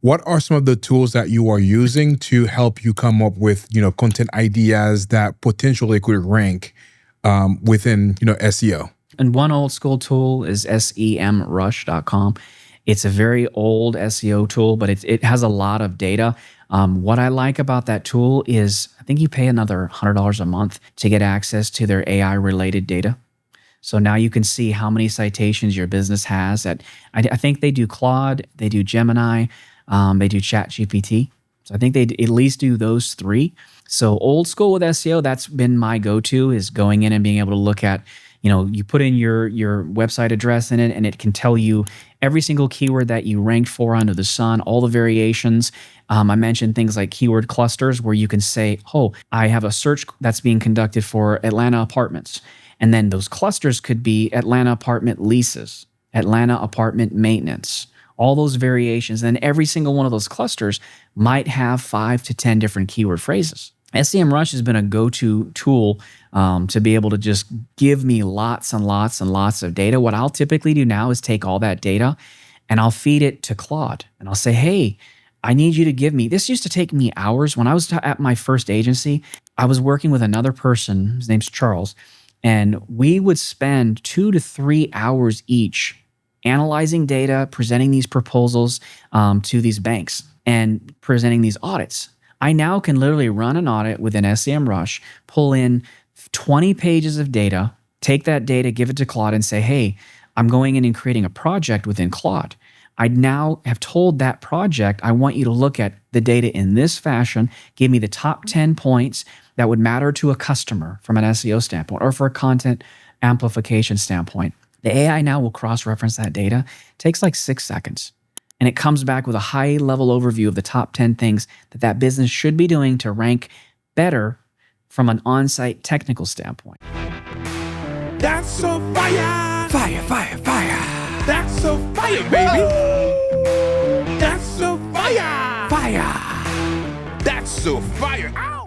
What are some of the tools that you are using to help you come up with, content ideas that potentially could rank within, SEO? And one old school tool is SEMrush.com. It's a very old SEO tool, but it has a lot of data. What I like about that tool is I think you pay another $100 a month to get access to their AI-related data. So now you can see how many citations your business has. I think they do Claude, they do Gemini, they do ChatGPT. So I think they at least do those three. So old school with SEO, that's been my go-to, is going in and being able to look at, you put in your website address in it, and it can tell you every single keyword that you ranked for under the sun, all the variations. I mentioned things like keyword clusters, where you can say, oh, I have a search that's being conducted for Atlanta apartments. And then those clusters could be Atlanta apartment leases, Atlanta apartment maintenance, all those variations. And every single one of those clusters might have 5 to 10 different keyword phrases. SEMrush has been a go-to tool to be able to just give me lots and lots and lots of data. What I'll typically do now is take all that data and I'll feed it to Claude. And I'll say, hey, I need you to give me, this used to take me hours. When I was at my first agency, I was working with another person, his name's Charles, and we would spend 2 to 3 hours each analyzing data, presenting these proposals to these banks, and presenting these audits. I now can literally run an audit within SEMrush, pull in 20 pages of data, take that data, give it to Claude, and say, hey, I'm going in and creating a project within Claude. I now have told that project, I want you to look at the data in this fashion, give me the top 10 points that would matter to a customer from an SEO standpoint or for a content amplification standpoint. The AI now will cross-reference that data. It takes like 6 seconds. And it comes back with a high-level overview of the top 10 things that business should be doing to rank better from an on-site technical standpoint. That's so fire! Fire, fire, fire! That's so fire, baby! Woo! That's so fire! Fire! That's so fire! Ow!